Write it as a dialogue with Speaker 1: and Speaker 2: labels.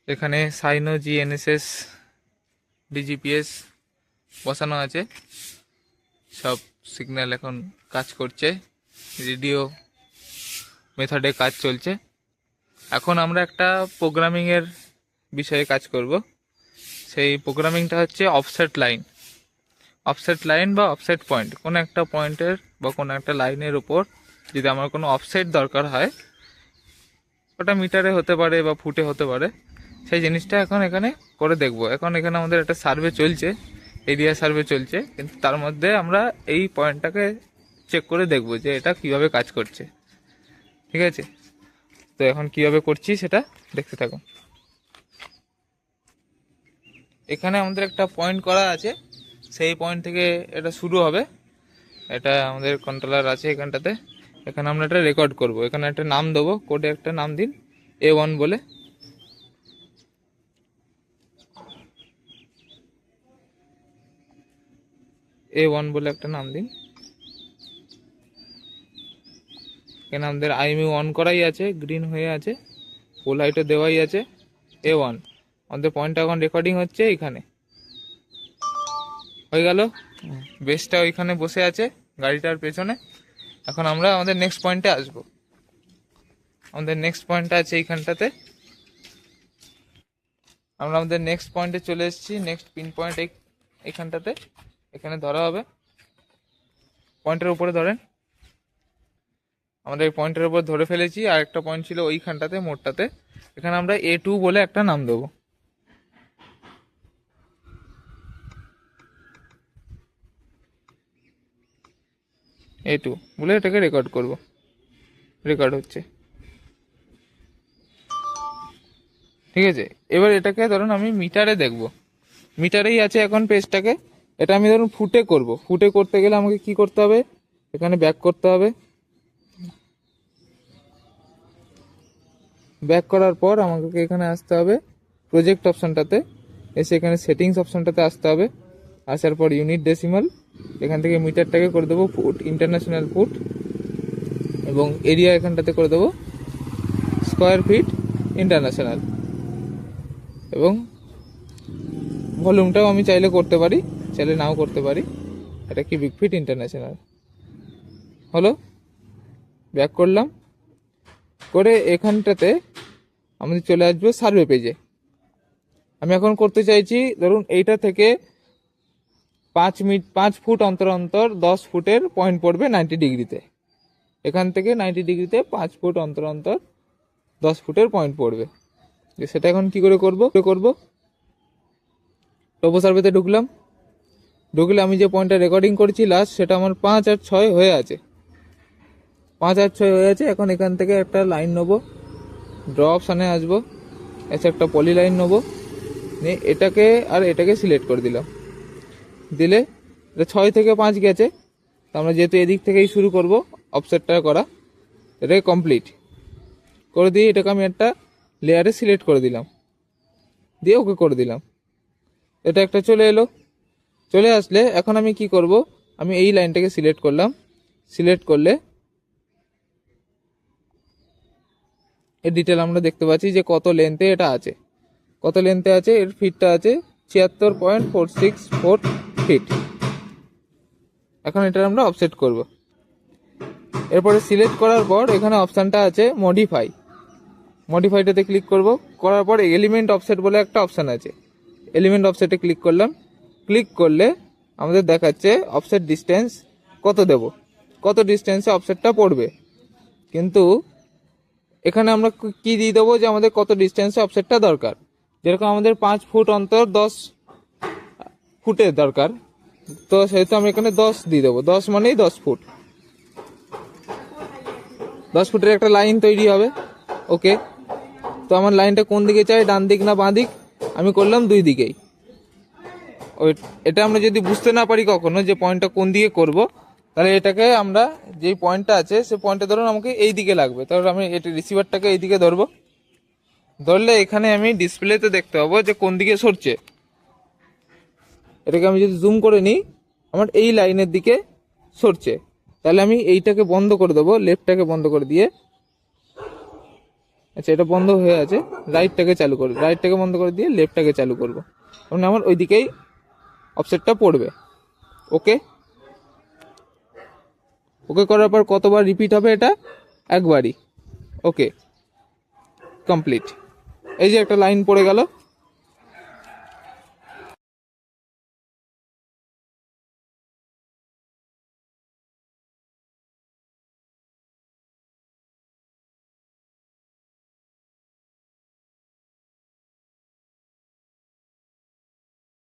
Speaker 1: এখানে সাইনো GNSS DGPS বসানো আছে, সব সিগন্যাল এখন কাজ করছে, রেডিও মেথডে কাজ চলছে। এখন আমরা একটা প্রোগ্রামিংয়ের বিষয়ে কাজ করব। সেই প্রোগ্রামিংটা হচ্ছে অফসেট লাইন। অফসেট লাইন বা অফসেট পয়েন্ট, কোনো একটা পয়েন্টের বা কোনো একটা লাইনের উপর যদি আমার কোনো অফসেট দরকার হয়, ওটা মিটারে হতে পারে বা ফুটে হতে পারে, সেই জিনিসটা এখন এখানে করে দেখব। এখন এখানে আমাদের একটা সার্ভে চলছে, এরিয়া সার্ভে চলছে, কিন্তু তার মধ্যে আমরা এই পয়েন্টটাকে চেক করে দেখব যে এটা কিভাবে কাজ করছে। ঠিক আছে, তো এখন কিভাবে করছি সেটা দেখতে থাকুন। এখানে আমাদের একটা পয়েন্ট করা আছে, সেই পয়েন্ট থেকে এটা শুরু হবে। এটা আমাদের কন্ট্রোলার আছে এখানটাতে। এখানে আমরা এটা রেকর্ড করব। এখানে একটা নাম দেবো, কোডে একটা নাম দিন A1 বলে। A1 বলে একটা নাম দিন। এখানে আমাদের আইএমইউ অন করাই আছে, গ্রিন হয়ে আছে, ফুল লাইটও দেওয়াই আছে। A1 আমাদের পয়েন্টটা এখন রেকর্ডিং হচ্ছে। এখানে হয়ে গেল, বেসটা ওইখানে বসে আছে গাড়িটার পেছনে। এখন আমরা আমাদের নেক্সট পয়েন্টে আসবো। আমাদের নেক্সট পয়েন্টটা আছে এইখানটাতে। আমরা আমাদের নেক্সট পয়েন্টে চলে এসেছি। নেক্সট পিন পয়েন্ট এইখানটাতে, এখানে ধরা হবে। পয়েন্টের উপরে ধরেন, আমরা এই পয়েন্টের উপর ধরে ফেলেছি। আর একটা পয়েন্ট ছিল ওইখানটাতে, মোড়টাতে। এখানে আমরা A2 বলে একটা নাম দেবো। A2 বলে এটাকে রেকর্ড করব। রেকর্ড হচ্ছে, ঠিক আছে। এবার এটাকে ধরুন আমি মিটারে দেখব। মিটারেই আছে এখন পেজটাকে। এটা আমি ধরুন ফুটে করব। ফুটে করতে গেলে আমাকে কি করতে হবে, এখানে ব্যাক করতে হবে। ব্যাক করার পর আমাকে এখানে আসতে হবে প্রজেক্ট অপশনটাতে, এসে এখানে সেটিংস অপশনটাতে আসতে হবে। আসার পর ইউনিট ডেসিমাল, এখান থেকে মিটারটাকে করে দেবো ফুট, ইন্টারন্যাশনাল ফুট। এবং এরিয়া এখানটাতে করে দেবো স্কোয়ার ফিট ইন্টারন্যাশনাল। এবং ভলিউমটাও আমি চাইলে করতে পারি, চাইলে নাও করতে পারি। এটা কিউবিক ফিট ইন্টারন্যাশনাল হলো। ব্যাক করলাম, করে এখানটাতে আমাদের চলে আসবো সার্ভে পেজে। আমি এখন করতে চাইছি ধরুন এইটা থেকে 5 ফুট অন্তর অন্তর 10 ফুটের পয়েন্ট পড়বে 90 ডিগ্রিতে। এখান থেকে 90 ডিগ্রিতে 5 ফুট অন্তর অন্তর 10 ফুটের পয়েন্ট পড়বে। সেটা এখন কি করে করব, টোপো সার্ভেতে ঢুকলাম। ঢুকলে আমি যে পয়েন্টটা রেকর্ডিং করেছি লাস্ট, সেটা আমার 5 আর 6 হয়ে আছে। 5 আর 6 হয়ে আছে। এখন এখান থেকে একটা লাইন নেবো, ড্র অপশানে আসবো, এসে একটা পলি লাইন নেবো, নিয়ে এটাকে আর এটাকে সিলেক্ট করে দিলাম। দিলে এটা 6 থেকে 5 গেছে। তো আমরা যেহেতু এদিক থেকেই শুরু করব অফসেটটা করা, এটাকে কমপ্লিট করে দিয়ে এটাকে আমি একটা লেয়ারে সিলেক্ট করে দিলাম, দিয়ে ওকে করে দিলাম। এটা একটা চলে এলো। চলে আসলে এখন আমি কি করব, আমি এই লাইনটাকে সিলেক্ট করলাম। সিলেক্ট করলে এর ডিটেল আমরা দেখতে পাচ্ছি যে কত লেন্থে এটা আছে। কত লেন্থে আছে, এর ফিটটা আছে 76.464 ফিট। এখন এটা আমরা অফসেট করব। এরপরে সিলেক্ট করার পর এখানে অপশানটা আছে মডিফাই। মডিফাইটাতে ক্লিক করব। করার পর এলিমেন্ট অফসেট বলে একটা অপশান আছে, এলিমেন্ট অফসেটে ক্লিক করলাম। ক্লিক করলে আমাদের দেখাচ্ছে অফসেট ডিস্টেন্স কত দেব, কত ডিস্টেন্সে অফসেটটা পড়বে। কিন্তু এখানে আমরা কি দিয়ে দেবো যে আমাদের কত ডিস্টেন্সে অফসেটটা দরকার। যেরকম আমাদের 5 ফুট অন্তর 10 ফুটের দরকার, তো সেহেতু আমি এখানে 10 দিয়ে দেবো। 10 মানেই 10 ফুট। 10 ফুটের একটা লাইন তৈরি হবে। ওকে, তো আমার লাইনটা কোন দিকে চাই, ডান দিক না বাঁ দিক? আমি করলাম দুই দিকেই। ওই এটা আমরা যদি বুঝতে না পারি কখনো যে পয়েন্টটা কোন দিকে করব, তাহলে এটাকে আমরা যেই পয়েন্টটা আছে সে পয়েন্টটা ধরুন আমাকে এই দিকে লাগবে, তাহলে আমি এটা রিসিভারটাকে এই দিকে ধরবো। ধরলে এখানে আমি ডিসপ্লেতে দেখতে পাবো যে কোন দিকে সরছে। এটাকে আমি যদি জুম করে নিই, আমার এই লাইনের দিকে সরছে। তাহলে আমি এইটাকে বন্ধ করে দেবো, লেফটটাকে বন্ধ করে দিয়ে আচ্ছা, এটা বন্ধ হয়ে আছে, রাইটটাকে চালু করবো, রাইটটাকে বন্ধ করে দিয়ে লেফটটাকে চালু করবো, মানে আমার ওই দিকেই অফসেটটা পড়বে। ওকে, ওকে করার পর কতবার রিপিট হবে এটা? একবারই। ওকে, কমপ্লিট। এই যে একটা লাইন পড়ে গেল,